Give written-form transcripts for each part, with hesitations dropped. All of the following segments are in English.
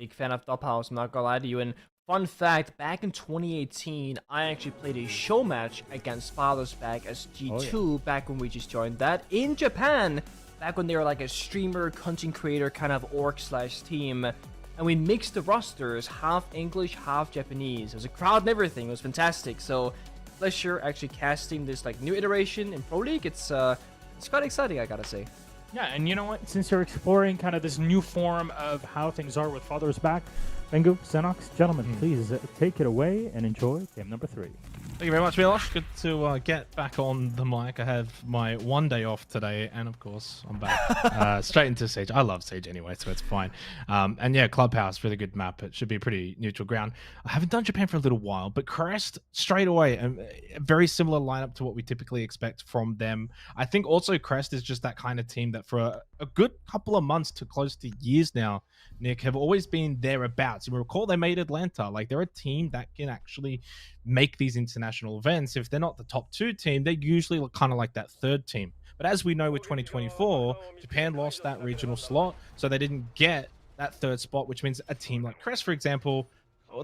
Big fan of Top House, I'm not gonna lie to you. And fun fact, back in 2018, I actually played a show match against Father's Back as G2 back when we just joined that in Japan, back when they were like a streamer, content creator kind of org/team. And we mixed the rosters, half English, half Japanese. There was a crowd and everything. It was fantastic. So, pleasure actually casting this like new iteration in Pro League. It's quite exciting, I gotta say. Yeah, and you know what? Since you're exploring kind of this new form of how things are with Father's Back, Pengu, Xenox, gentlemen, please take it away and enjoy game number 3. Thank you very much, Milosh. Good to get back on the mic. I have my 1 day off today, and of course, I'm back straight into Siege. I love Siege anyway, so it's fine. And yeah, Clubhouse, really good map. It should be pretty neutral ground. I haven't done Japan for a little while, but Crest, straight away, a very similar lineup to what we typically expect from them. I think also Crest is just that kind of team that for a good couple of months to close to years now, Nick, have always been thereabouts. You recall they made Atlanta. Like, they're a team that can actually make these international events. If they're not the top 2 team, they're usually kind of like that 3rd team. But as we know with 2024, Japan lost that regional slot, so they didn't get that 3rd spot, which means a team like Crest, for example,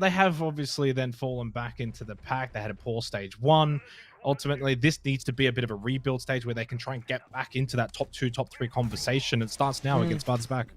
they have obviously then fallen back into the pack. They had a poor stage 1. Ultimately, this needs to be a bit of a rebuild stage where they can try and get back into that top 2, top 3 conversation. It starts now against Father's Back.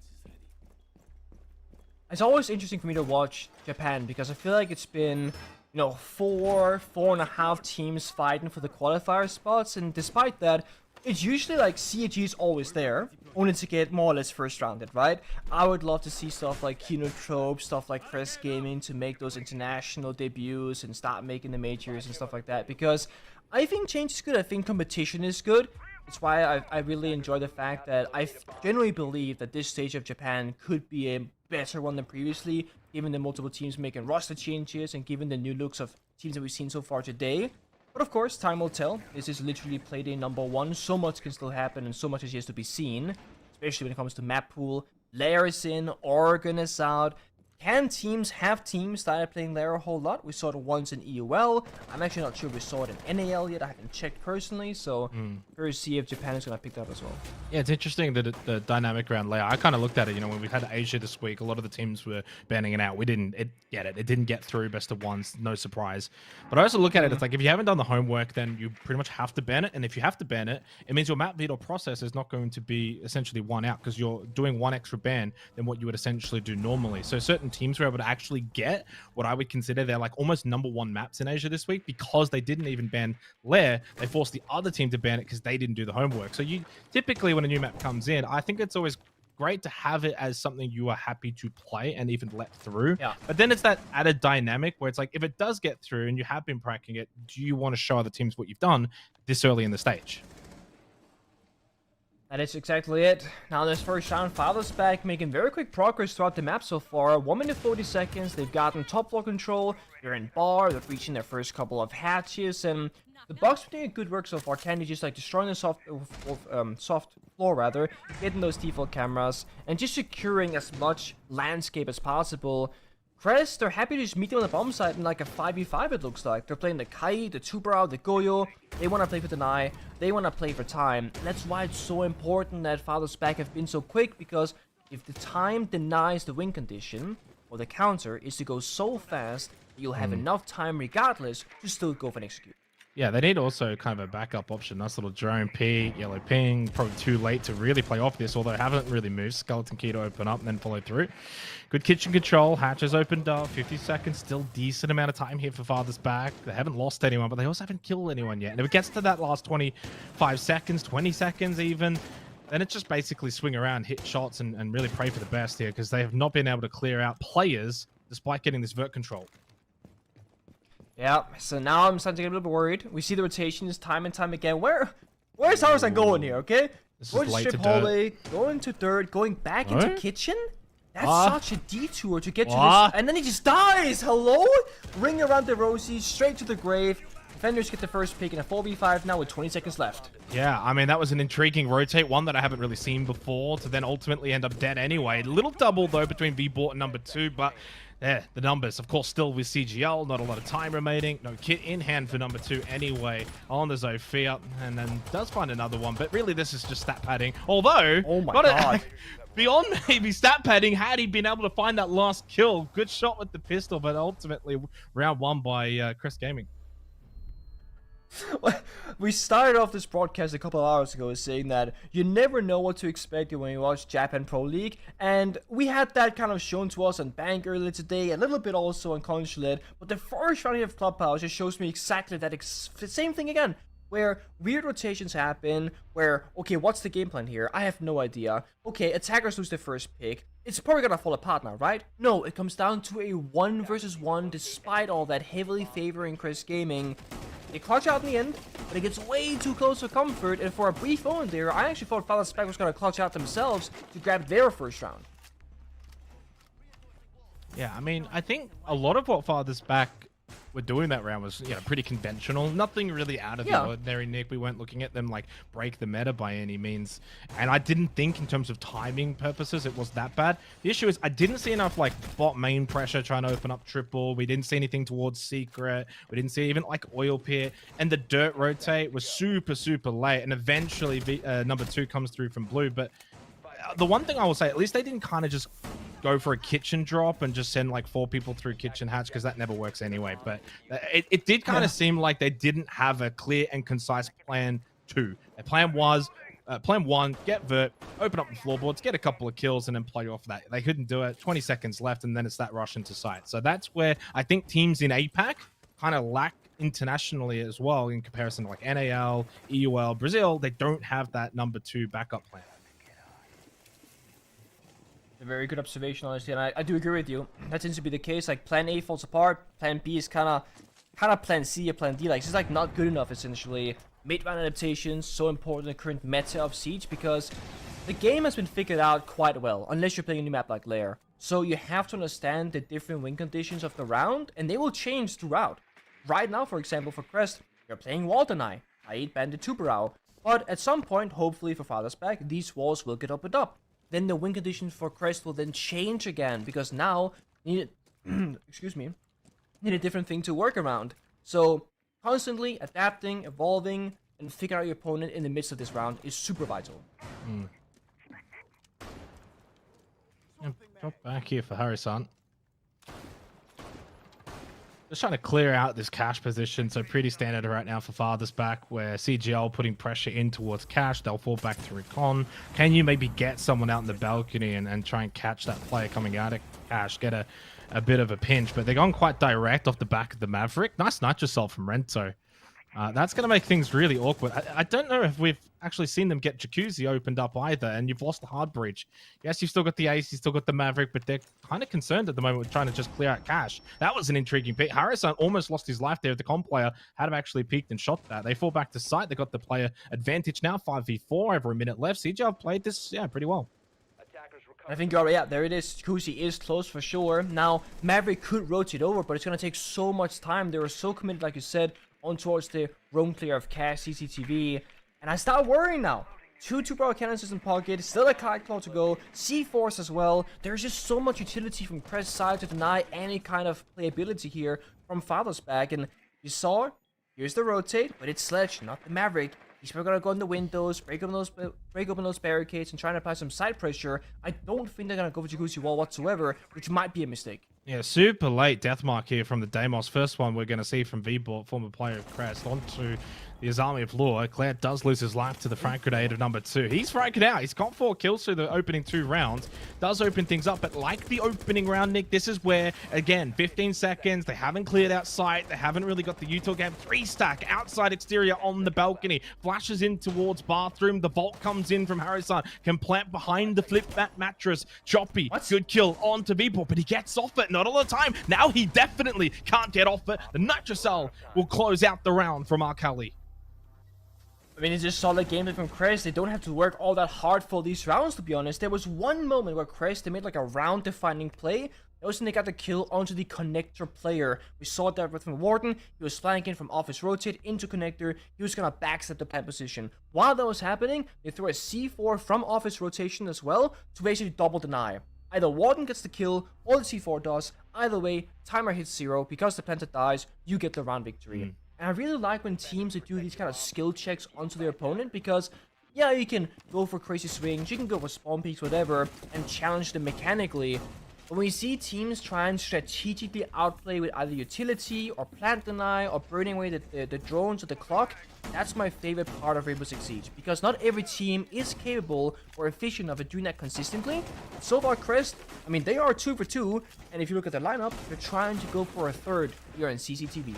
It's always interesting for me to watch Japan because I feel like it's been, 4.5 teams fighting for the qualifier spots, and despite that, it's usually like CG is always there, only to get more or less first rounded, right? I would love to see stuff like Kinotrope, stuff like Press Gaming to make those international debuts and start making the majors and stuff like that, because I think change is good, I think competition is good. It's why I really enjoy the fact that I generally believe that this stage of Japan could be a better one than previously, given the multiple teams making roster changes and given the new looks of teams that we've seen so far today. But of course, time will tell. This is literally playday number 1. So much can still happen and so much is yet to be seen, especially when it comes to map pool. Layers in, Oregon is out. Can teams have teams started playing Lair a whole lot? We saw it once in EUL. I'm actually not sure we saw it in NAL yet. I haven't checked personally, so curious to see if Japan is going to pick that up as well. Yeah, it's interesting that the dynamic around Lair. I kind of looked at it, when we had Asia this week, a lot of the teams were banning it out. We didn't get it. It didn't get through best of ones, no surprise. But I also look at it, it's like if you haven't done the homework, then you pretty much have to ban it. And if you have to ban it, it means your map veto process is not going to be essentially one out because you're doing one extra ban than what you would essentially do normally. So certain teams were able to actually get what I would consider they're like almost #1 maps in Asia this week because they didn't even ban Lair. They forced the other team to ban it because they didn't do the homework. So you typically, when a new map comes in, I think it's always great to have it as something you are happy to play and even let through. Yeah. But then it's that added dynamic where it's like, if it does get through and you have been practicing it, do you want to show other teams what you've done this early in the stage? That is exactly it. Now this first round, Father's Back making very quick progress throughout the map so far. 1 minute 40 seconds, they've gotten top floor control, they're in bar, they're reaching their first couple of hatches, and the Bucks are doing good work so far. Candy just like destroying the soft floor rather, getting those default cameras, and just securing as much landscape as possible. Crest, they're happy to just meet them on the bomb site in like a 5v5 it looks like. They're playing the Kai, the Tubrao, the Goyo. They want to play for Deny. They want to play for time. And that's why it's so important that Father's Back have been so quick, because if the time denies the win condition, or the counter is to go so fast, that you'll have enough time regardless to still go for an execute. Yeah, they need also kind of a backup option. Nice little drone peek, yellow ping. Probably too late to really play off this, although haven't really moved. Skeleton key to open up and then follow through. Good kitchen control. Hatches opened up. 50 seconds. Still decent amount of time here for Father's Back. They haven't lost anyone, but they also haven't killed anyone yet. And if it gets to that last 25 seconds, 20 seconds even, then it's just basically swing around, hit shots, and really pray for the best here, because they have not been able to clear out players despite getting this vert control. Yeah, so now I'm starting to get a little bit worried. We see the rotations time and time again. Where's Tarzan going here, okay? Going to strip hallway, going to dirt, going back into kitchen? That's such a detour to get to this. And then he just dies! Hello? Ring around the Rosie, straight to the grave. Defenders get the first pick in a 4v5 now with 20 seconds left. Yeah, I mean, that was an intriguing rotate, one that I haven't really seen before, to then ultimately end up dead anyway. Little double, though, between V-Bort and number 2, but yeah, the numbers, of course, still with CGL, not a lot of time remaining. No kit in hand for number 2 anyway. On the Zofia, and then does find another one, but really this is just stat padding. Although, oh my God. beyond maybe stat padding, had he been able to find that last kill. Good shot with the pistol, but ultimately round one by Chris Gaming. We started off this broadcast a couple of hours ago saying that you never know what to expect when you watch Japan Pro League, and we had that kind of shown to us on Bank earlier today, a little bit also on Consulate, but the first round of Clubhouse just shows me exactly that same thing again, where weird rotations happen, where, okay, what's the game plan here? I have no idea. Okay, attackers lose their first pick. It's probably gonna fall apart now, right? No, it comes down to a 1 versus 1, despite all that heavily favoring Chris Gaming. They clutch out in the end, but it gets way too close for comfort, and for a brief moment there, I actually thought Fatherspec was gonna clutch out themselves to grab their first round. Yeah, I mean, I think a lot of what Fatherspec were doing that round was, pretty conventional. Nothing really out of the ordinary, Nick. We weren't looking at them like break the meta by any means. And I didn't think in terms of timing purposes it was that bad. The issue is I didn't see enough like bot main pressure trying to open up triple. We didn't see anything towards secret. We didn't see even like oil pit. And the dirt rotate was super, super late. And eventually number 2 comes through from blue. But the one thing I will say, at least they didn't kind of just go for a kitchen drop and just send like 4 people through kitchen hatch, because that never works anyway. But it did kind of seem like they didn't have a clear and concise plan 2. Their plan was plan 1, get vert, open up the floorboards, get a couple of kills, and then play off that. They couldn't do it. 20 seconds left, and then it's that rush into site. So that's where I think teams in APAC kind of lack internationally as well in comparison to like NAL, EUL, Brazil. They don't have that number 2 backup plan. A very good observation, honestly, and I do agree with you. That tends to be the case. Like, plan A falls apart, plan B is kind of plan C or plan D. Like, it's just like not good enough, essentially. Mid-round adaptations, so important in the current meta of Siege, because the game has been figured out quite well, unless you're playing a new map like Lair. So you have to understand the different win conditions of the round, and they will change throughout. Right now, for example, for Crest, you're playing wall deny, i.e. Bandit Tuberau. But at some point, hopefully for Fatherspec, these walls will get opened up. Then the win conditions for Crest will then change again, because now need a different thing to work around. So constantly adapting, evolving, and figuring out your opponent in the midst of this round is super vital. Drop back here for Harrison. Just trying to clear out this cash position. So pretty standard right now for Fatherspec, where CGL putting pressure in towards cash. They'll fall back to recon. Can you maybe get someone out in the balcony and try and catch that player coming out of cash, get a bit of a pinch? But they're going quite direct off the back of the Maverick. Nice nitro assault from Rento. That's going to make things really awkward. I don't know if we've actually seen them get Jacuzzi opened up either, and you've lost the hard breach. Yes, you've still got the Ace, you've still got the Maverick, but they're kind of concerned at the moment with trying to just clear out cash. That was an intriguing pick. Harrison almost lost his life there. The comp player had him actually peeked and shot that. They fall back to site. They got the player advantage now, 5v4, over a minute left. CGL played this, pretty well. I think you're right. Yeah, there it is. Jacuzzi is close for sure. Now, Maverick could rotate over, but it's going to take so much time. They were so committed, like you said, on towards the roam clear of cash, CCTV. And I start worrying now. 2 2-power cannons in pocket, still a kite claw to go, C-Force as well. There's just so much utility from Crest side to deny any kind of playability here from Fatherspec. And you saw, here's the rotate, but it's Sledge, not the Maverick. He's probably gonna go in the windows, break open those barricades, and try to apply some side pressure. I don't think they're gonna go for Jacuzzi wall whatsoever, which might be a mistake. Yeah, super late death mark here from the Deimos. First one we're going to see from V-Bot, former player of Crest, onto the Azami of Law. Claire does lose his life to the frag grenade of number 2. He's fragged out. He's got 4 kills through the opening 2 rounds. Does open things up, but like the opening round, Nick, this is where, again, 15 seconds. They haven't cleared out sight. They haven't really got the util game. 3-stack outside exterior on the balcony. Flashes in towards bathroom. The vault comes in from Harrison. Can plant behind the flip mattress. Choppy, good kill onto V-Bot, but he gets off it. Not all the time. Now he definitely can't get off it. The Nitrocell will close out the round from Arkali. I mean, it's just solid gameplay from Crest. They don't have to work all that hard for these rounds, to be honest. There was one moment where Crest, they made like a round-defining play. That was when they got the kill onto the connector player. We saw that with Warden. He was flanking from office rotate into connector. He was gonna backstep the plant position. While that was happening, they threw a C4 from office rotation as well to basically double deny. Either Warden gets the kill or the C4 does. Either way, timer hits 0. Because the planter dies, you get the round victory. And I really like when teams do these kind of skill checks onto their opponent, because yeah, you can go for crazy swings, you can go for spawn peaks, whatever, and challenge them mechanically. But when you see teams try and strategically outplay with either utility or plant deny or burning away the drones or the clock, that's my favorite part of Rainbow Six Siege, because not every team is capable or efficient of doing that consistently. So far, Crest, I mean, they are 2 for 2, and if you look at the lineup, they're trying to go for a third here in CCTV.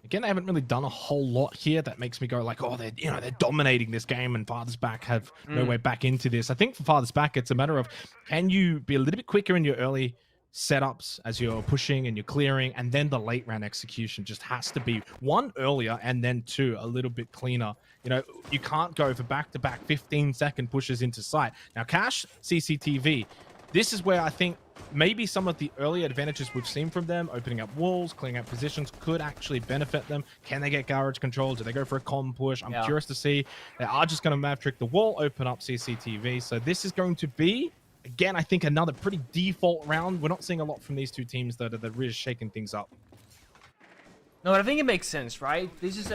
Again, they haven't really done a whole lot here that makes me go like, oh, they're dominating this game, and Farthest Back have no way back into this. I think for Farthest Back, it's a matter of, can you be a little bit quicker in your early setups as you're pushing and you're clearing, and then the late round execution just has to be 1 earlier and then 2 a little bit cleaner. You can't go for back-to-back 15-second pushes into sight. Now, Cash, CCTV, this is where I think maybe some of the early advantages we've seen from them, opening up walls, clearing up positions, could actually benefit them. Can they get garage control? Do they go for a com push? I'm curious to see. They are just going to Maverick the wall, open up CCTV. So this is going to be, again, I think another pretty default round. We're not seeing a lot from these two teams that are really shaking things up. No, I think it makes sense, right? This is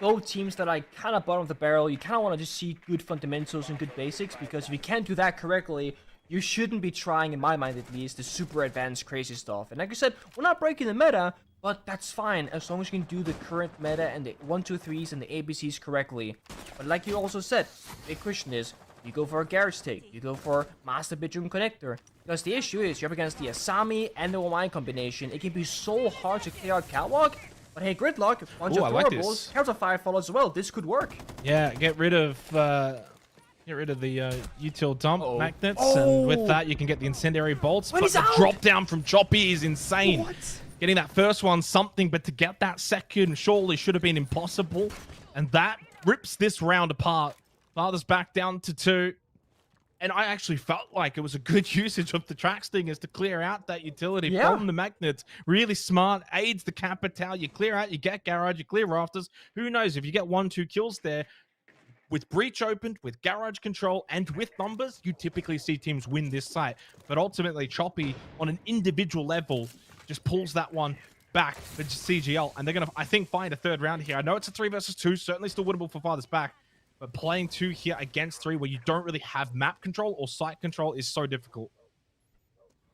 both teams that are kind of bottom of the barrel. You kind of want to just see good fundamentals and good basics, because if you can't do that correctly, you shouldn't be trying, in my mind at least, the super advanced crazy stuff. And like I said, we're not breaking the meta, but that's fine as long as you can do the current meta and the 1, 2, 3s and the ABCs correctly. But like you also said, the big question is, you go for a garage take, you go for master bedroom connector. Because the issue is, you're up against the Asami and the Wine combination. It can be so hard to clear out Catwalk. But hey, Gridlock, bunch of throwables, Counter Fire follow as well. This could work. Yeah, get rid of the util dump magnets, and with that you can get the incendiary bolts. But the drop down from Choppy is insane. What? Getting that first one, something, but to get that second surely should have been impossible. And that rips this round apart. Farthest Back down to 2. And I actually felt like it was a good usage of the track stingers to clear out that utility from the magnets. Really smart, aids the Capital. You clear out, you get garage, you clear rafters. Who knows, if you get 1, 2 kills there, with breach opened, with garage control, and with numbers, you typically see teams win this site. But ultimately, Choppy, on an individual level, just pulls that one back for CGL. And they're going to, I think, find a third round here. I know it's a 3 versus 2, certainly still winnable for Farthest Back. But playing 2 here against 3, where you don't really have map control or site control, is so difficult.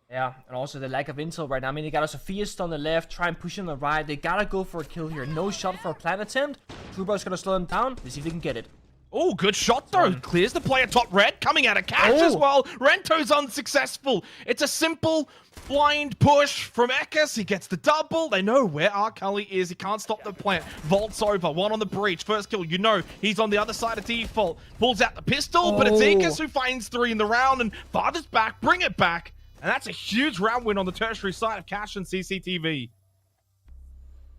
Yeah, and also the lack of intel right now. I mean, they got a Sophia's on the left, try and push on the right. They gotta go for a kill here. No shot for a plant attempt. Trubar's gonna slow them down. Let's see if they can get it. Oh, good shot though. Clears the player top red, coming out of Cash as well. Rento's unsuccessful. It's a simple blind push from Ekis. He gets the double. They know where Arcully is. He can't stop the plant. Vaults over. 1 on the breach. First kill. You know he's on the other side of default. Pulls out the pistol, but it's Ekis who finds 3 in the round, and Farthest Back bring it back. And that's a huge round win on the tertiary side of Cash and CCTV.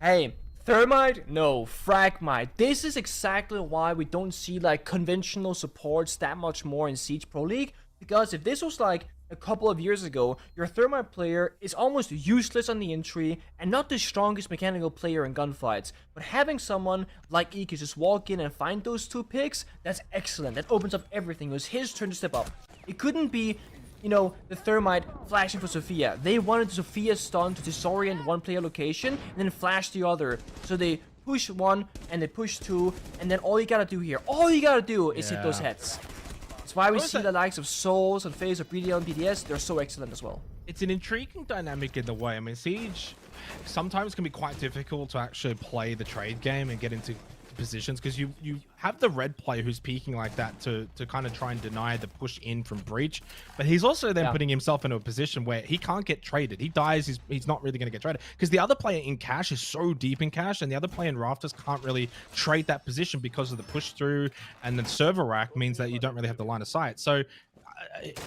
Hey, Thermite? No, Fragmite. This is exactly why we don't see like conventional supports that much more in Siege Pro League. Because if this was like a couple of years ago, your Thermite player is almost useless on the entry and not the strongest mechanical player in gunfights. But having someone like Ekis just walk in and find those 2 picks, that's excellent. That opens up everything. It was his turn to step up. It couldn't be, you know, the Thermite flashing for Sophia. They wanted Sophia's stun to disorient one player location and then flash the other. So they push 1 and they push 2, and then all you gotta do here, is hit those heads. That's why we see the likes of Souls and FaZe or BDL and BDS. They're so excellent as well. It's an intriguing dynamic in the way. I mean, Siege sometimes can be quite difficult to actually play the trade game and get into positions, because you have the red player who's peeking like that to kind of try and deny the push in from breach, but he's also then putting himself into a position where he can't get traded. He dies, he's not really going to get traded, because the other player in Cash is so deep in Cash, and the other player in Rafters can't really trade that position because of the push through, and the server rack means that you don't really have the line of sight. So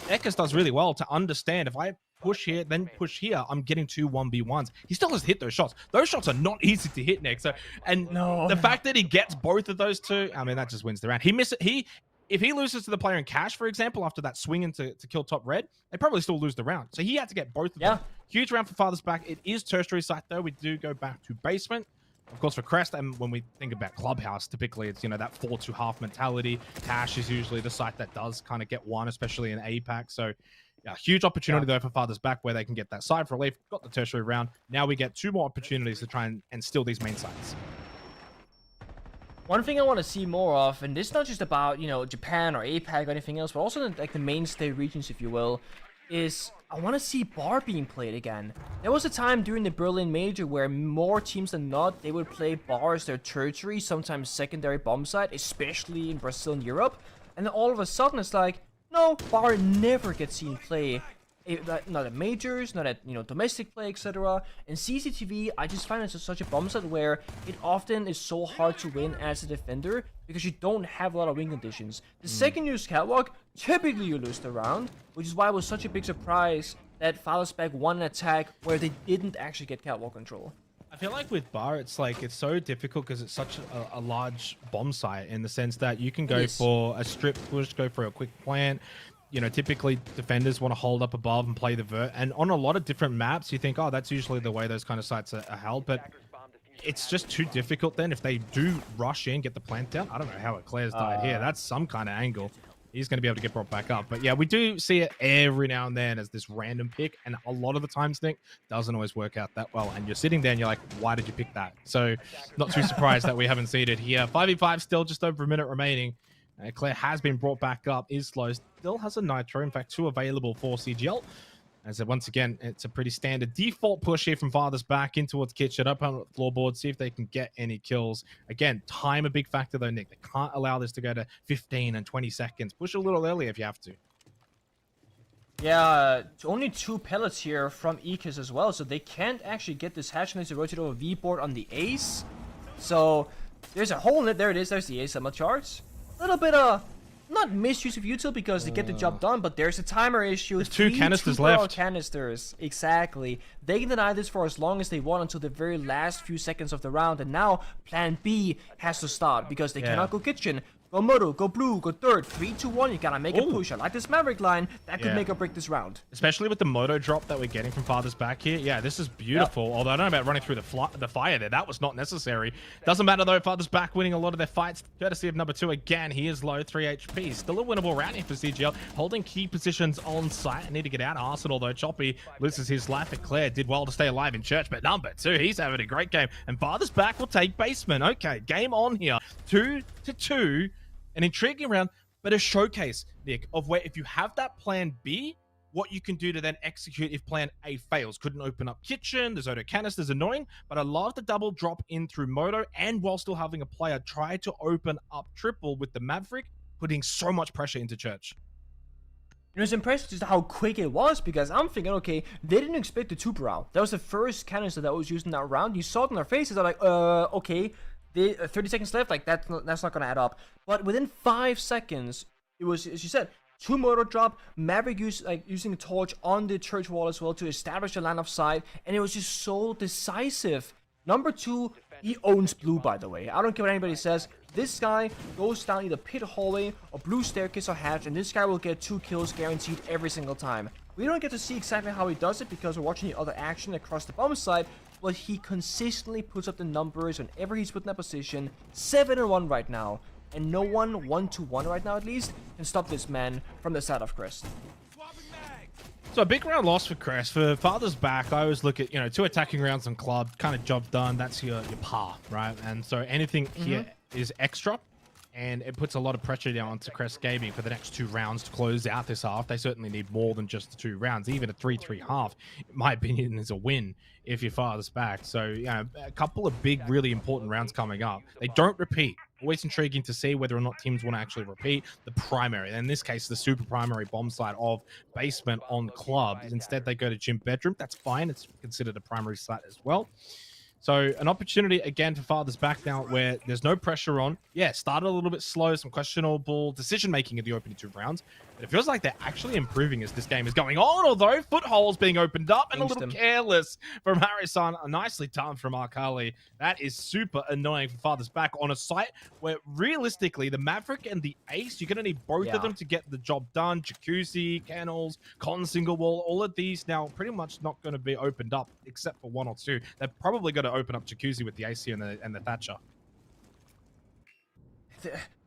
Ekis does really well to understand, if I push here, then push here, I'm getting 2 1v1s. He still has to hit those shots. Those shots are not easy to hit next. So, and the fact that he gets both of those 2, I mean, that just wins the round. If he loses to the player in Cash, for example, after that swing into to kill top red, they probably still lose the round. So he had to get both of them. Huge round for Farthest Back. It is tertiary site though. We do go back to basement. Of course, for Crest, and when we think about Clubhouse, typically it's, you know, that 4-2-half mentality. Cash is usually the site that does kind of get 1, especially in APAC. So yeah, huge opportunity though for Farthest Back, where they can get that side for relief. Got the tertiary round. Now we get 2 more opportunities to try and steal these main sites. One thing I want to see more of, and this is not just about, you know, Japan or APAC or anything else, but also in, like the mainstay regions, if you will, is I want to see bar being played again. There was a time during the Berlin Major where more teams than not, they would play bar as their tertiary, sometimes secondary bomb site, especially in Brazil and Europe. And then all of a sudden it's like, no, bar never gets seen play. Not at majors, not at, you know, domestic play, etc. In CCTV, I just find it's such a bomb set where it often is so hard to win as a defender because you don't have a lot of win conditions. The second you use catwalk, typically you lose the round, which is why it was such a big surprise that Fathersback won an attack where they didn't actually get catwalk control. I feel like with bar, it's like it's so difficult because it's such a large bomb site in the sense that you can go for a strip push, go for a quick plant. You know, typically defenders want to hold up above and play the vert. And on a lot of different maps, you think, oh, that's usually the way those kind of sites are held. But it's just too difficult then. If they do rush in, get the plant down. I don't know how Eclair's died here. That's some kind of angle. He's going to be able to get brought back up. But yeah, we do see it every now and then as this random pick. And a lot of the times, Nick, doesn't always work out that well. And you're sitting there and you're like, why did you pick that? So not too surprised that we haven't seen it here. 5v5 still, just over a minute remaining. Claire has been brought back up, is slow, still has a nitro, in fact 2 available for CGL. As once again, it's a pretty standard default push here from Father's back in towards Kitchen, up on the floorboard, see if they can get any kills. Again, time a big factor though, Nick. They can't allow this to go to 15 and 20 seconds. Push a little earlier if you have to. Yeah, only 2 pellets here from Ekis as well, so they can't actually get this hatch unless they rotate over V-board on the ace. So there's a hole in it. There it is. There's the ace on the charts. A little bit of not misuse of util because they get the job done, but there's a timer issue. There's 2 canisters left. Canisters, exactly. They can deny this for as long as they want until the very last few seconds of the round, and now Plan B has to start because they cannot go kitchen. Go Moto, go blue, go third. 3, 2, 1. You gotta make a push. I like this Maverick line. That could make or break this round. Especially with the Moto drop that we're getting from Father's back here. Yeah, this is beautiful. Although I don't know about running through the fire there. That was not necessary. Doesn't matter though. Father's back winning a lot of their fights. Courtesy of number 2 again. He is low, 3 HP. Still a winnable round here for CGL. Holding key positions on site. Need to get out. Arsenal though. Choppy loses his life. Eclair did well to stay alive in church. But number 2, he's having a great game. And Father's back will take basement. Okay, game on here. 2-2. An intriguing round, but a showcase, Nick, of where if you have that plan B, what you can do to then execute if plan A fails. Couldn't open up kitchen, the Zoto canisters annoying, but I love the double drop in through Moto, and while still having a player try to open up triple with the Maverick, putting so much pressure into church. It was impressive just how quick it was because I'm thinking, okay, they didn't expect the 2 per round. That was the first canister that was used in that round. You saw it in their faces, they're like, okay. 30 seconds left, like that's not gonna add up. But within 5 seconds, it was, as you said, 2 motor drop, Maverick using a torch on the church wall as well to establish the line of sight, and it was just so decisive. Number 2, he owns blue, by the way. I don't care what anybody says. This guy goes down either pit hallway or blue staircase or hatch, and this guy will get 2 kills guaranteed every single time. We don't get to see exactly how he does it because we're watching the other action across the bomb side, but he consistently puts up the numbers whenever he's put in that position. 7-1 right now, and no one 1-1 right now at least can stop this man from the side of Crest. So a big round loss for Crest. For Father's back, I always look at, 2 attacking rounds on club, kind of job done. That's your par, right? And so anything here is extra, and it puts a lot of pressure down onto Crest Gaming for the next 2 rounds to close out this half. They certainly need more than just the 2 rounds. Even a 3-3 half, in my opinion, is a win if your Father's back. So, a couple of big, really important rounds coming up. They don't repeat. Always intriguing to see whether or not teams want to actually repeat the primary. In this case, the super primary bomb site of basement on club. Instead, they go to gym bedroom. That's fine. It's considered a primary site as well. So an opportunity again for Father's back now where there's no pressure on. Yeah, started a little bit slow, some questionable decision-making in the opening 2 rounds. But it feels like they're actually improving as this game is going on, although footholes being opened up and a little careless from Harrison. Nicely done from Arkali. That is super annoying for Father's back on a site where realistically the Maverick and the Ace, you're going to need both of them to get the job done. Jacuzzi, kennels, con single wall, all of these now pretty much not going to be opened up except for 1 or 2. They're probably going to open up Jacuzzi with the AC and the Thatcher.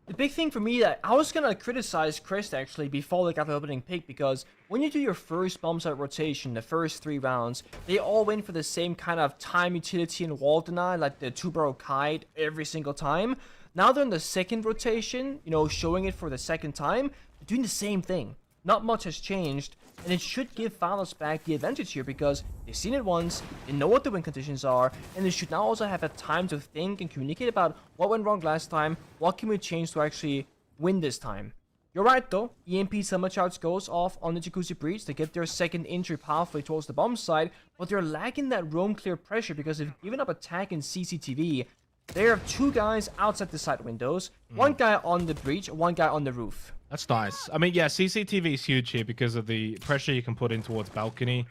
The big thing for me that I was gonna criticize Crest actually before they got the opening pick, because when you do your first bomb site rotation, the first 3 rounds, they all went for the same kind of time utility and wall deny, like the 2-barrel kite every single time. Now they're in the second rotation, you know, showing it for the second time, they're doing the same thing. Not much has changed, and it should give Fathers back the advantage here because they've seen it once, they know what the win conditions are, and they should now also have a time to think and communicate about what went wrong last time, what can we change to actually win this time. You're right though, EMP Summer Charge goes off on the Jacuzzi Breach to get their second entry pathway towards the bomb site, but they're lacking that roam clear pressure because they've given up attack in CCTV. They have 2 guys outside the side windows, 1 guy on the breach, 1 guy on the roof. That's nice. I mean, yeah, CCTV is huge here because of the pressure you can put in towards balcony.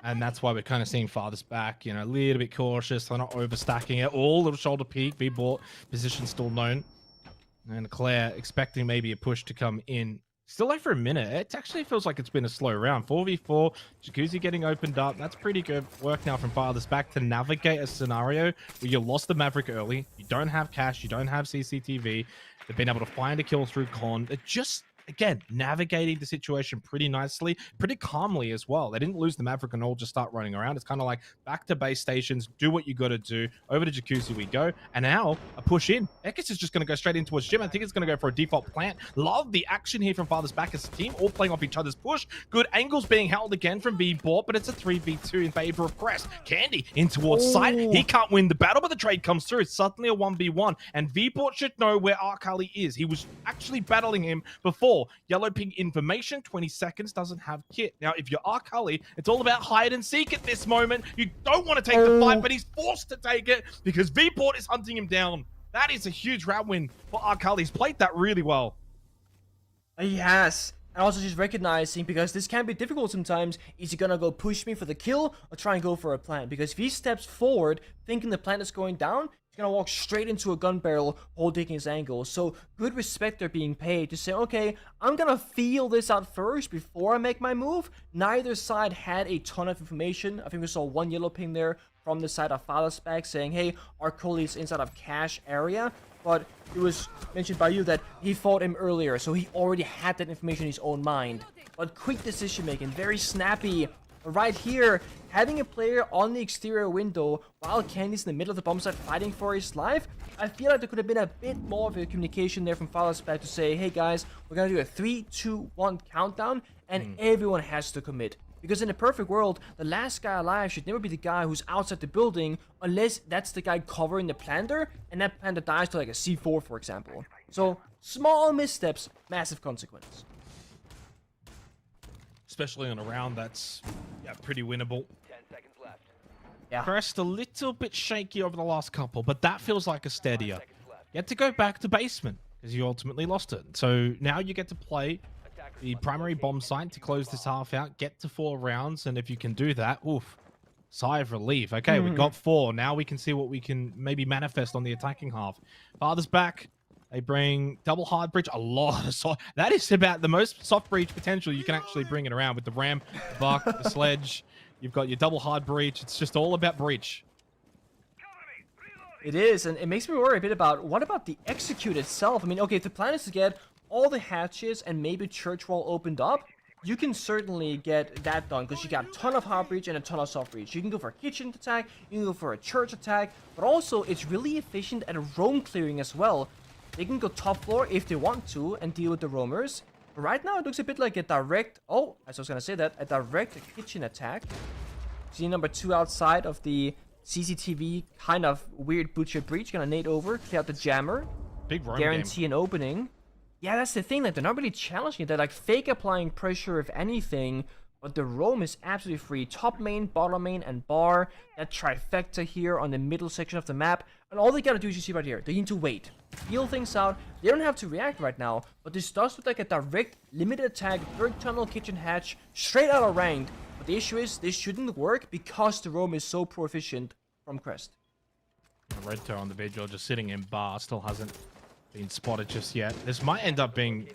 And that's why we're kind of seeing Fathers back, you know, a little bit cautious. They're not overstacking it. All little shoulder peek. V-bought position still known. And Claire expecting maybe a push to come in. Still like for a minute. It actually feels like it's been a slow round. 4v4. Jacuzzi getting opened up. That's pretty good work now from Fathers back to navigate a scenario where you lost the Maverick early. You don't have cash. You don't have CCTV. They've been able to find a kill through con. They're just, again, navigating the situation pretty nicely, pretty calmly as well. They didn't lose the Maverick and all just start running around. It's kind of like back to base stations, do what you got to do. Over to Jacuzzi we go. And now a push in. Ekis is just going to go straight in towards Jim. I think it's going to go for a default plant. Love the action here from Fathers back as a team, all playing off each other's push. Good angles being held again from B-Bort, but it's a 3v2 in favor of Crest. Candy in towards side. He can't win the battle, but the trade comes through. It's suddenly a 1v1. And V-Bort should know where Arkali is. He was actually battling him before. Yellow ping information, 20 seconds, doesn't have kit. Now, if you're Arkali, it's all about hide and seek at this moment. You don't want to take the fight, but he's forced to take it because V-Port is hunting him down. That is a huge round win for Arkali. He's played that really well. He has. And also just recognizing, because this can be difficult sometimes, is he gonna go push me for the kill or try and go for a plant? Because if he steps forward thinking the plant is going down, he's gonna walk straight into a gun barrel holding his angle. So good respect they're being paid to say, okay, I'm gonna feel this out first before I make my move. Neither side had a ton of information. I think we saw 1 yellow ping there from the side of Fathers back saying, hey, our Coley is inside of cash area. But it was mentioned by you that he fought him earlier, so he already had that information in his own mind. But quick decision making, very snappy. Right here, having a player on the exterior window while Candy's in the middle of the bomb site fighting for his life, I feel like there could have been a bit more of a communication there from Fathers back to say, hey guys, we're gonna do a 3, 2, 1 countdown, and everyone has to commit. Because in a perfect world, the last guy alive should never be the guy who's outside the building unless that's the guy covering the planter and that planter dies to like a C4, for example. So, small missteps, massive consequence. Especially on a round that's pretty winnable. 10 seconds left. Yeah. Crest a little bit shaky over the last couple, but that feels like a steadier. You had to go back to basement because you ultimately lost it. So now you get to play the primary bomb site to close this half out, get to 4 rounds, and if you can do that, oof, sigh of relief. Okay, we got 4. Now we can see what we can maybe manifest on the attacking half. Fathers back. They bring double hard breach, a lot of soft. That is about the most soft breach potential you can actually bring it around with the ram, the buck, the sledge. You've got your double hard breach. It's just all about breach. It is, and it makes me worry a bit about what about the execute itself. I mean, okay, if the plan is to get all the hatches and maybe church wall opened up, you can certainly get that done because you got a ton of hard breach and a ton of soft breach. You can go for a kitchen attack, you can go for a church attack, but also it's really efficient at a roam clearing as well. They can go top floor if they want to and deal with the roamers. But right now it looks a bit like a direct, as I was gonna say that, a direct kitchen attack. See number 2 outside of the CCTV, kind of weird butcher breach, gonna nade over, clear out the jammer, Big roam guarantee game. an opening. Yeah, that's the thing, like they're not really challenging it. They're like fake applying pressure if anything, but the roam is absolutely free. Top main, bottom main, and bar. That trifecta here on the middle section of the map. And all they gotta do is you see right here. They need to wait. Feel things out. They don't have to react right now, but this does look like a direct, limited attack, third tunnel, kitchen hatch, straight out of ranked. But the issue is, this shouldn't work because the roam is so proficient from Crest. Red toe on the vigil, just sitting in bar, still hasn't been spotted just yet. This might end up being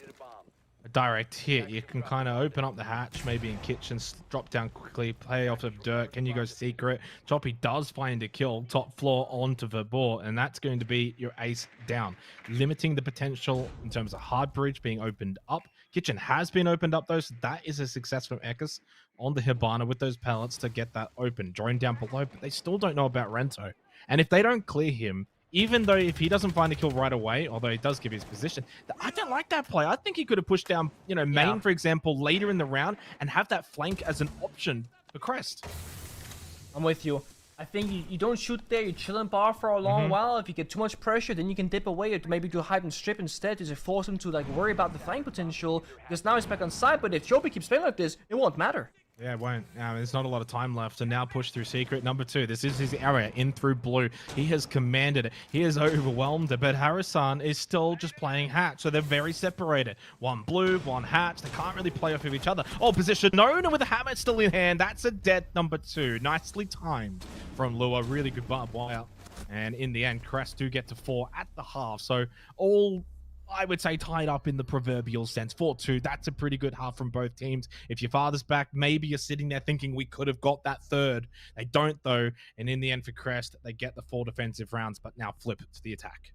a direct hit. You can kind of open up the hatch, maybe in kitchen, drop down quickly, play off of dirt. Can you go secret? Choppy does find a kill, top floor onto the board, and that's going to be your ace down, limiting the potential in terms of hard breach being opened up. Kitchen has been opened up though, so that is a success from Ekis on the Hibana with those pellets to get that open. Drone down below, but they still don't know about Rento. And if they don't clear him even though if he doesn't find a kill right away, although he does give his position, I don't like that play. I think he could have pushed down, you know, main, for example, later in the round and have that flank as an option for Crest. I'm with you. I think you don't shoot there, you chill in bar for a long while. If you get too much pressure, then you can dip away or maybe do hide and strip instead to force him to like worry about the flank potential, because now he's back on side. But if Chobi keeps playing like this, it won't matter. Yeah, it won't. There's not a lot of time left to now push through secret. Number 2, this is his area in through blue. He has commanded it. He has overwhelmed it, but Harrison is still just playing hatch, so they're very separated. One blue, one hatch. They can't really play off of each other. Oh, position known, and with the hammer still in hand, that's a dead number 2. Nicely timed from Lua. Really good barbed wire. And in the end, Crest do get to 4 at the half. So all, I would say, tied up in the proverbial sense. 4-2, that's a pretty good half from both teams. If your father's back, maybe you're sitting there thinking we could have got that third. They don't, though. And in the end for Crest, they get the 4 defensive rounds, but now flip to the attack.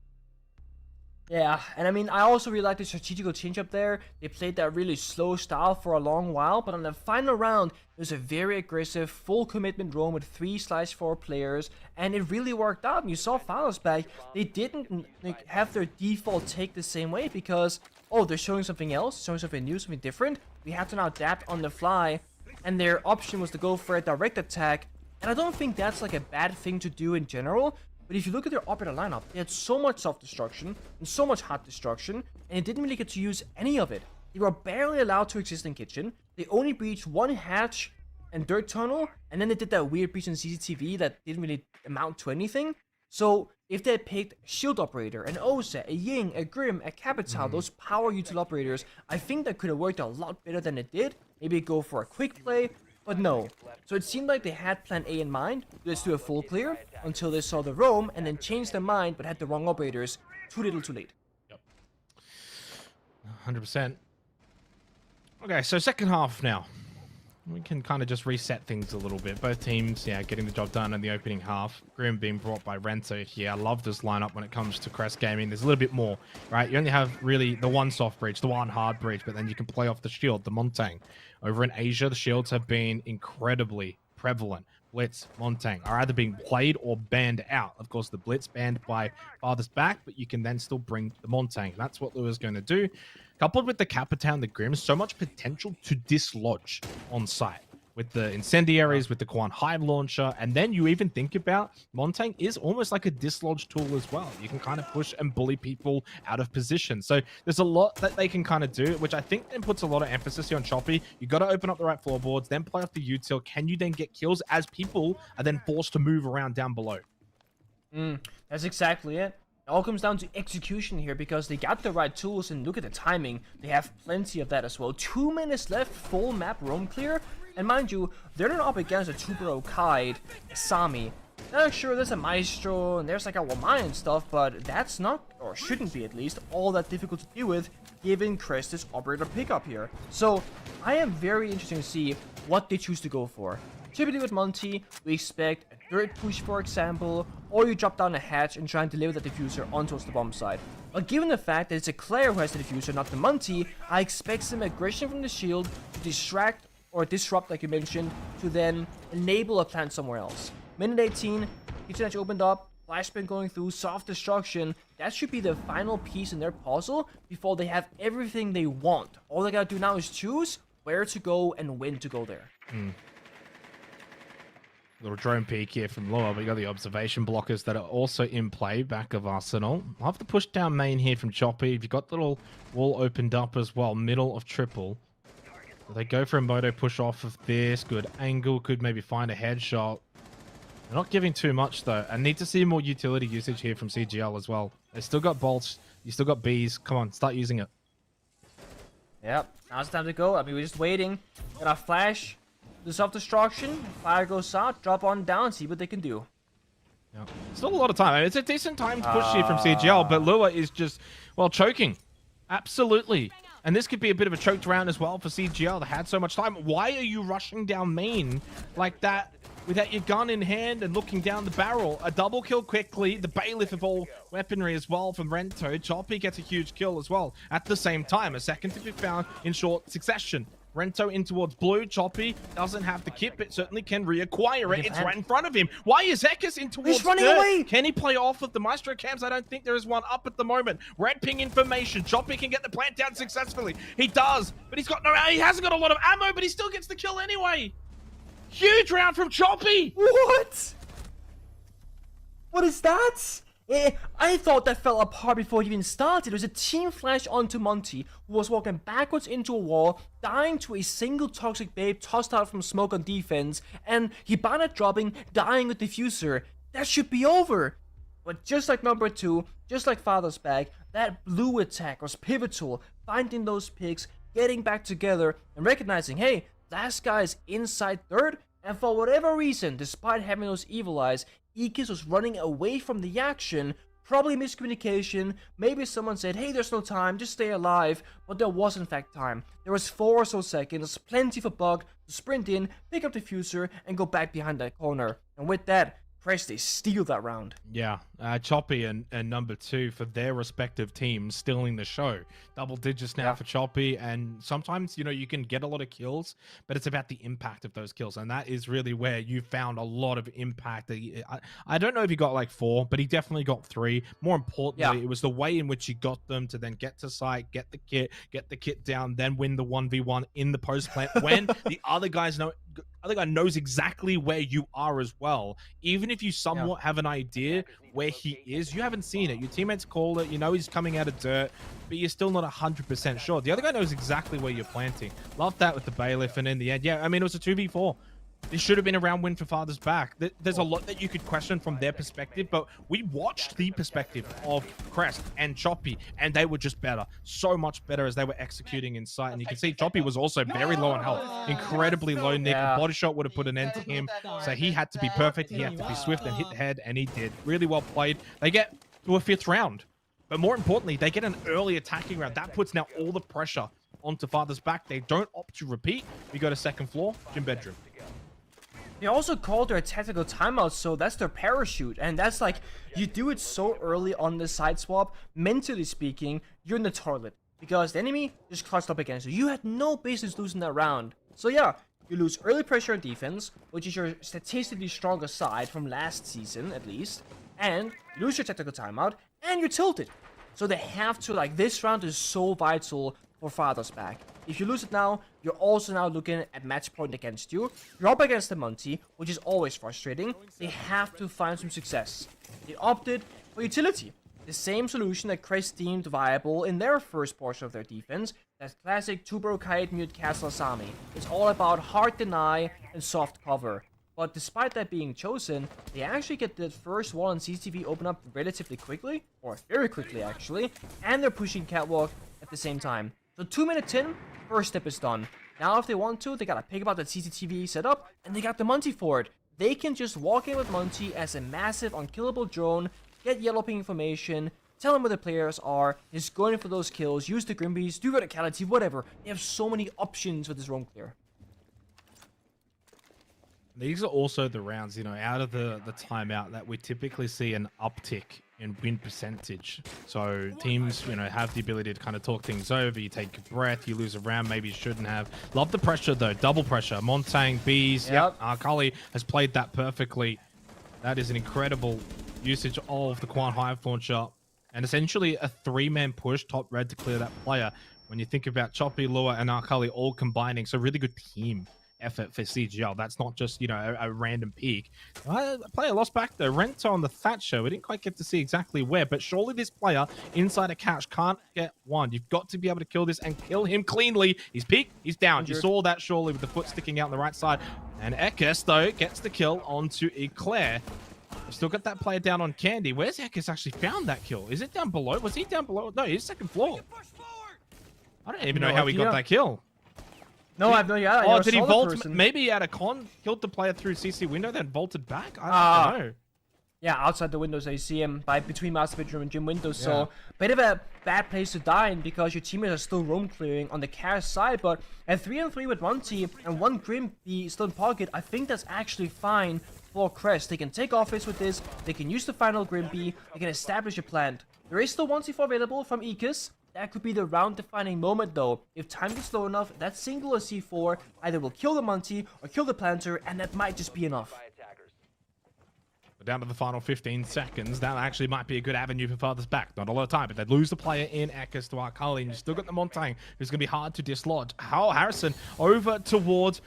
Yeah, and I mean, I also really like the strategical change up there. They played that really slow style for a long while, but on the final round, it was a very aggressive, full commitment roam with 3/4 players, and it really worked out. And you saw Falos back, they didn't like, have their default take the same way because, oh, they're showing something else, showing something new, something different. We have to now adapt on the fly, and their option was to go for a direct attack, and I don't think that's like a bad thing to do in general. But if you look at their operator lineup, they had so much self-destruction and so much hot destruction, and they didn't really get to use any of it. They were barely allowed to exist in kitchen. They only breached 1 hatch and dirt tunnel, and then they did that weird breach in CCTV that didn't really amount to anything. So if they had picked Shield Operator, an Osa, a Ying, a Grim, a Capital, those power util operators, I think that could have worked a lot better than it did. Maybe go for a quick play, but no. So it seemed like they had plan A in mind. Let's do a full clear until they saw the roam and then changed their mind but had the wrong operators. Too little too late. Yep. 100%. Okay, so second half now. We can kind of just reset things a little bit. Both teams, yeah, getting the job done in the opening half. Grim being brought by Rento here. I love this lineup when it comes to Crest Gaming. There's a little bit more, right? You only have really the one soft breach, the one hard breach, but then you can play off the shield, the Montang. Over in Asia, the shields have been incredibly prevalent. Blitz, Montang are either being played or banned out. Of course, the Blitz banned by farthest back, but you can then still bring the Montang. That's what Lua's going to do. Coupled with the Capitan, the Grim, so much potential to dislodge on site. With the incendiaries, with the Quan Hive launcher, and then you even think about Montang is almost like a dislodge tool as well. You can kind of push and bully people out of position. So there's a lot that they can kind of do, which I think then puts a lot of emphasis here on Choppy. You got to open up the right floorboards, then play off the util. Can you then get kills as people are then forced to move around down below? That's exactly it. It all comes down to execution here because they got the right tools, and look at the timing. They have plenty of that as well. 2 minutes left, full map roam clear. And mind you, they're not up against a Tubero Kite, a Sami. Now, sure, there's a Maestro and there's like a Wamai and stuff, but that's not, or shouldn't be at least, all that difficult to deal with given Crest's operator pickup here. So I am very interested to see what they choose to go for. Typically with Monty, we expect a dirt push, for example, or you drop down a hatch and try and deliver the diffuser onto the bomb side. But given the fact that it's a Claire who has the diffuser, not the Monty, I expect some aggression from the shield to distract or disrupt, like you mentioned, to then enable a plant somewhere else. Minute 18, kitchen hatch opened up, flashbang going through, soft destruction. That should be the final piece in their puzzle before they have everything they want. All they gotta do now is choose where to go and when to go there. Little drone peek here from Lua, but you got the observation blockers that are also in play back of Arsenal. I'll have to push down main here from Choppy. You've got the little wall opened up as well, middle of triple. They go for a moto push off of this. Good angle. Could maybe find a headshot. They're not giving too much, though. I need to see more utility usage here from CGL as well. They still got bolts. You still got bees. Come on, start using it. Yep, now it's time to go. I mean, we're just waiting. Got a flash. The self-destruction. Fire goes out. Drop on down. See what they can do. Yeah. Still a lot of time. I mean, it's a decent time to push here from CGL, but Lua is just, well, choking. Absolutely. And this could be a bit of a choked round as well for CGL. They had so much time. Why are you rushing down main like that without your gun in hand and looking down the barrel? A double kill quickly. The bailiff of all weaponry as well from Rento. Choppy gets a huge kill as well at the same time. A second to be found in short succession. Rento in towards blue. Choppy doesn't have the kit, but certainly can reacquire it. It's right in front of him. Why is Ekis in towards He's running dirt? away! Can he play off of the Maestro cams? I don't think there is one up at the moment. Red ping information. Choppy can get the plant down successfully. He does, but he's got no, he hasn't got a lot of ammo, but he still gets the kill anyway. Huge round from Choppy. What? What is that? I thought that fell apart before it even started. It was a team flash onto Monty, who was walking backwards into a wall, dying to a single toxic babe tossed out from smoke on defense, and Hibana dropping, dying with diffuser. That should be over. But just like number 2, just like Father's Back, that blue attack was pivotal, finding those picks, getting back together, and recognizing, hey, last guy is inside third, and for whatever reason, despite having those evil eyes, Ekis was running away from the action. Probably miscommunication. Maybe someone said, hey, there's no time, just stay alive. But there was in fact time. There was 4 or so seconds, plenty for Bug to sprint in, pick up the fuser, and go back behind that corner. And with that, they steal that round. Yeah, Choppy and number 2 for their respective teams stealing the show. Double digits now for Choppy, and sometimes, you know, you can get a lot of kills, but it's about the impact of those kills, and that is really where you found a lot of impact. I don't know if he got like 4, but he definitely got 3. More importantly, it was the way in which he got them to then get to site, get the kit down, then win the 1v1 in the post plant when the other guy knows exactly where you are as well. Even if you somewhat have an idea where he is, you haven't seen it. Your teammates call it, you know he's coming out of dirt, but you're still not 100% sure. The other guy knows exactly where you're planting. Love that with the bailiff, and in the end, yeah, I mean, it was a 2v4. This should have been a round win for Father's Back. There's a lot that you could question from their perspective, but we watched the perspective of Crest and Choppy, and they were just better. So much better as they were executing in sight. And you can see Choppy was also very low on health. Incredibly low, Nick. A body shot would have put an end to him. So he had to be perfect. He had to be swift and hit the head, and he did. Really well played. They get to a 5th round. But more importantly, they get an early attacking round. That puts now all the pressure onto Father's Back. They don't opt to repeat. We go to 2nd floor, gym bedroom. They also called their tactical timeout, so that's their parachute. And that's like, you do it so early on the side swap, mentally speaking, you're in the toilet. Because the enemy just clutched up against you. You had no business losing that round. So yeah, you lose early pressure on defense, which is your statistically stronger side from last season, at least. And you lose your tactical timeout, and you're tilted. So they have to, like, this round is so vital for Father's Back. If you lose it now, you're also now looking at match point against you. You're up against the Monty, which is always frustrating. They have to find some success. They opted for utility. The same solution that Crest deemed viable in their first portion of their defense. That classic Tubero Kite Mute Castle Asami. It's all about hard deny and soft cover. But despite that being chosen, they actually get the first wall on CCTV open up relatively quickly, or very quickly actually, and they're pushing Catwalk at the same time. So 2 minutes in, first step is done. Now if they want to, they gotta pick up that CCTV setup, and they got the Monty for it. They can just walk in with Monty as a massive unkillable drone, get yellow ping information, tell him where the players are, just go in for those kills, use the Grimbies, do verticality, whatever. They have so many options with this roam clear. These are also the rounds, you know, out of the timeout that we typically see an uptick in win percentage. So teams, you know, have the ability to kind of talk things over. You take a breath, you lose a round, maybe you shouldn't have. Love the pressure though, double pressure. Montang, Bees, Cully has played that perfectly. That is an incredible usage of the Quan Hive launcher. And essentially a 3-man push top red to clear that player. When you think about Choppy, Lua, and Arkali all combining, so really good team effort for CGL. That's not just, you know, a random peak. Player lost back though. Rento on the Thatcher. We didn't quite get to see exactly where, but surely this player inside a couch can't get one. You've got to be able to kill this and kill him cleanly. He's peaked. He's down. You saw that surely with the foot sticking out on the right side. And Ekis, though, gets the kill onto Eclair. We've still got that player down on Candy. Where's Ekis actually found that kill? Is it down below? Was he down below? No, he's 2nd floor. I don't even know how he got that kill. No, I have no idea. Oh, did he vault? Maybe he had a con, killed the player through CC window, then vaulted back? I don't know. Yeah, outside the windows, you see him between master bedroom and gym windows. So, bit of a bad place to die in because your teammates are still roam clearing on the Cash side. But at 3-on-3 with 1 team and 1 Grim be still in pocket, I think that's actually fine for Crest. They can take offense with this. They can use the final Grim B. They can establish a plant. There is still 1C4 available from Ekis. that could be the round-defining moment though. If time gets slow enough, that singular C4 either will kill the Monty or kill the planter, and that might just be enough. Down to the final 15 seconds. That actually might be a good avenue for Father's back. Not a lot of time, but they'd lose the player in Eckers to Arkali, and you still got the Montang, who's going to be hard to dislodge. How Harrison over towards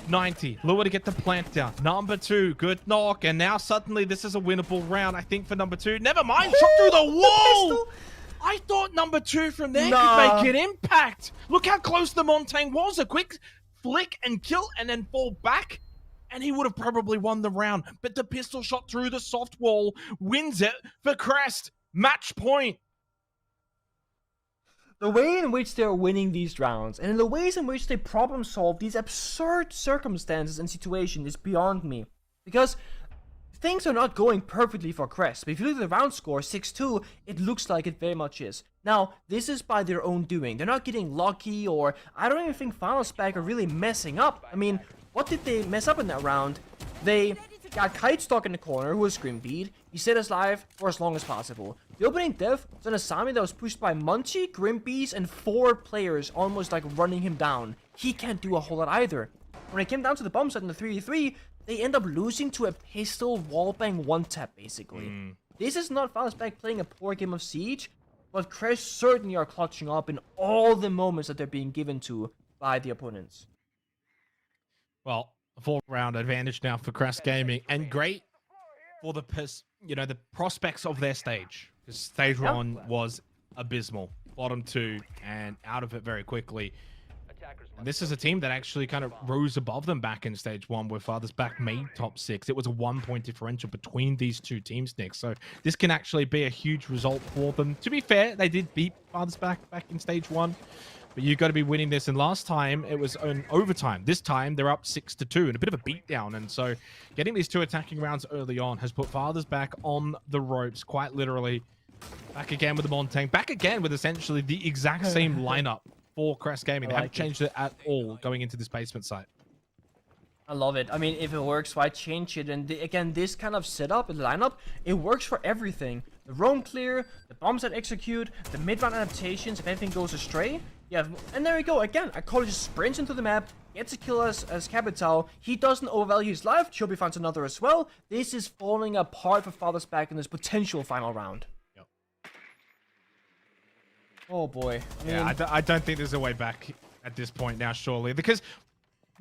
90. Lure to get the plant down. Number 2, good knock, and now suddenly this is a winnable round, I think, for number 2. Never mind, shot through the wall! I thought number 2 from there could make an impact. Look how close the Montang was. A quick flick and kill, and then fall back. And he would have probably won the round. But the pistol shot through the soft wall wins it for Crest. Match point. The way in which they're winning these rounds, and in the ways in which they problem solve these absurd circumstances and situations is beyond me. Because things are not going perfectly for Crest. But if you look at the round score, 6-2, it looks like it very much is. Now, this is by their own doing. They're not getting lucky, or I don't even think Final Spec are really messing up. I mean, what did they mess up in that round? They got Kite stuck in the corner, who was Scream Beat. He stayed alive for as long as possible. The opening death was an Asami that was pushed by Munchie, Grimbees, and 4 players almost like running him down. He can't do a whole lot either. When it came down to the bomb site in the 3v3, they end up losing to a pistol wallbang one-tap, basically. This is not Final Spec playing a poor game of Siege, but Crest certainly are clutching up in all the moments that they're being given to by the opponents. Well, a 4-round advantage now for Crest Gaming, and great for the the prospects of their stage. Because stage 1 was abysmal, bottom 2, and out of it very quickly. And this is a team that actually kind of rose above them back in stage 1, where Father's back made top 6. It was a 1-point differential between these two teams, Nick. So this can actually be a huge result for them. To be fair, they did beat Father's back in stage 1. But you've got to be winning this, and last time it was an overtime. This time they're up 6-2 and a bit of a beatdown, and so getting these 2 attacking rounds early on has put Fathers back on the ropes, quite literally. Back again with the Montang, back again with essentially the exact same lineup for Crest Gaming. They haven't changed it at all going into this basement site. I love it. I mean, if it works, why change it? And again, this kind of setup and lineup, it works for everything. The roam clear, the bombs that execute, the mid-round adaptations, if anything goes astray. Yeah, and there we go. Again, Akali just sprints into the map, gets a kill as Capital. He doesn't overvalue his life. Chobi finds another as well. This is falling apart for Father's back in this potential final round. Yep. Oh boy. I mean, yeah, I don't think there's a way back at this point now, surely. Because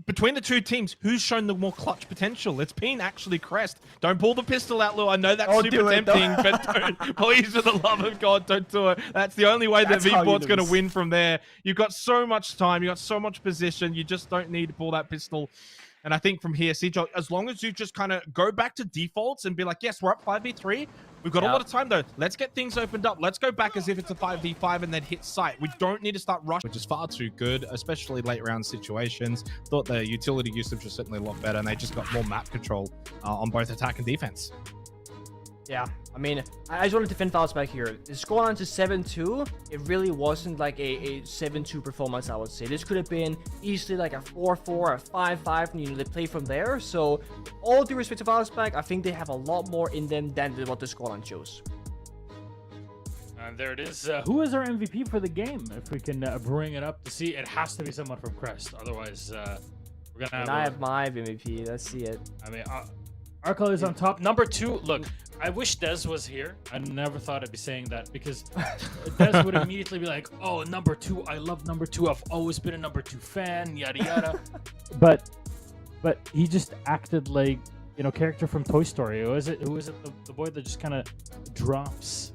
between the two teams, who's shown the more clutch potential? It's been actually Crest. Don't pull the pistol out, Lou. I know that's super tempting, but don't, please, for the love of God, don't do it. That's the only way that V-Port's going to win from there. You've got so much time. You've got so much position. You just don't need to pull that pistol. And I think from here, CGL, as long as you just kind of go back to defaults and be like, yes, we're up 5v3. We've got a lot of time, though. Let's get things opened up. Let's go back as if it's a 5v5 and then hit site. We don't need to start rushing, which is far too good, especially late round situations. Thought the utility usage was certainly a lot better, and they just got more map control on both attack and defense. Yeah, I mean, I just wanted to defend Fouls back here. The scoreline to 7-2, it really wasn't like a 7-2 performance, I would say. This could have been easily like a 4-4, a 5-5, and you know, they play from there. So, all due respect to Fouls back, I think they have a lot more in them than what the scoreline shows. And there it is. Who is our MVP for the game? If we can bring it up to see, it has to be someone from Crest. Otherwise, we're gonna have. I have my MVP. Let's see it. I mean, Arkal is on top. Number 2. Look, I wish Dez was here. I never thought I'd be saying that because Dez would immediately be like, "Oh, number 2. I love number 2. I've always been a number 2 fan." Yada yada. but he just acted like, you know, character from Toy Story. Who is it? The boy that just kind of drops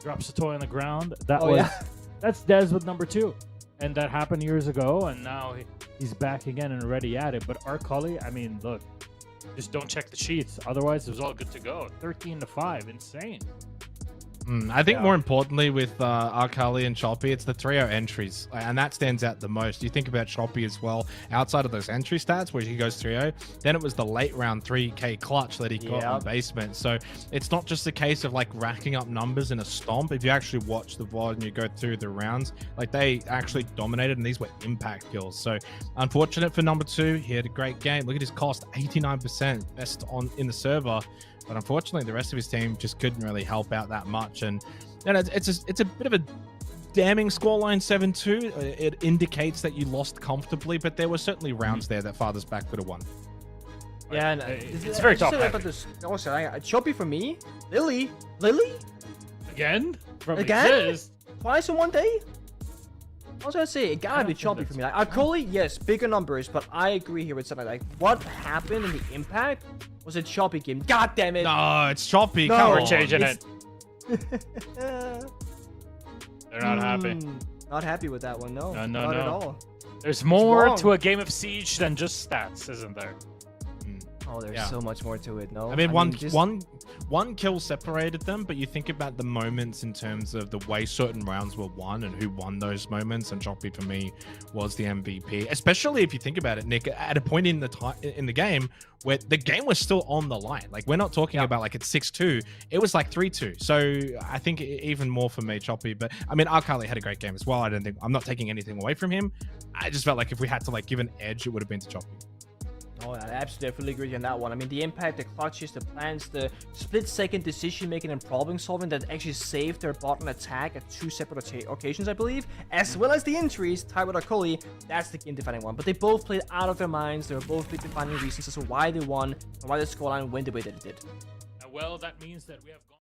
the toy on the ground? That's Dez with number 2, and that happened years ago, and now he's back again and ready at it. But Arkali, I mean, look. Just don't check the sheets. Otherwise, it was all good to go. 13-5. Insane. I think more importantly with Arkali and Choppy, it's the 3-0 entries, and that stands out the most. You think about Choppy as well, outside of those entry stats where he goes 3-0, then it was the late round 3k clutch that he got in basement. So it's not just a case of like racking up numbers in a stomp. If you actually watch the VOD and you go through the rounds, like they actually dominated, and these were impact kills. So unfortunate for number 2. He had a great game. Look at his cost, 89%, best in the server. But unfortunately, the rest of his team just couldn't really help out that much. And you know, it's a bit of a damning scoreline 7-2. It indicates that you lost comfortably, but there were certainly rounds there that farthest back could have won. Yeah, and it's very top heavy. Choppy for me. Lily? Again? From Again? Exist. Twice in one day? I was gonna say, it gotta be choppy for me. Like, Akoli, yes, bigger numbers, but I agree here with something like what happened in the impact was a choppy game. God damn it! No, it's choppy. No, Come We're on. changing it. They're not happy. Not happy with that one, no. No, not at all. There's more wrong. to a game of Siege than just stats, isn't there? Oh, there's Yeah. so much more to it, no? I mean, just- one kill separated them, but you think about the moments in terms of the way certain rounds were won and who won those moments, and Choppy for me was the MVP. Especially if you think about it, Nick, at a point in the game where the game was still on the line. Like, we're not talking about like it's 6-2, it was like 3-2. So I think even more for me, Choppy. But I mean, Arkali had a great game as well. I'm not taking anything away from him. I just felt like if we had to like give an edge, it would have been to Choppy. Oh, I absolutely definitely agree on that one. I mean, the impact, the clutches, the plans, the split-second decision-making and problem-solving that actually saved their bottom attack at 2 separate occasions, I believe, as well as the injuries tied with Akoli. That's the game-defining one. But they both played out of their minds. They were both big defining reasons as to why they won and why the scoreline went the way that it did. Well, that means that we have gone.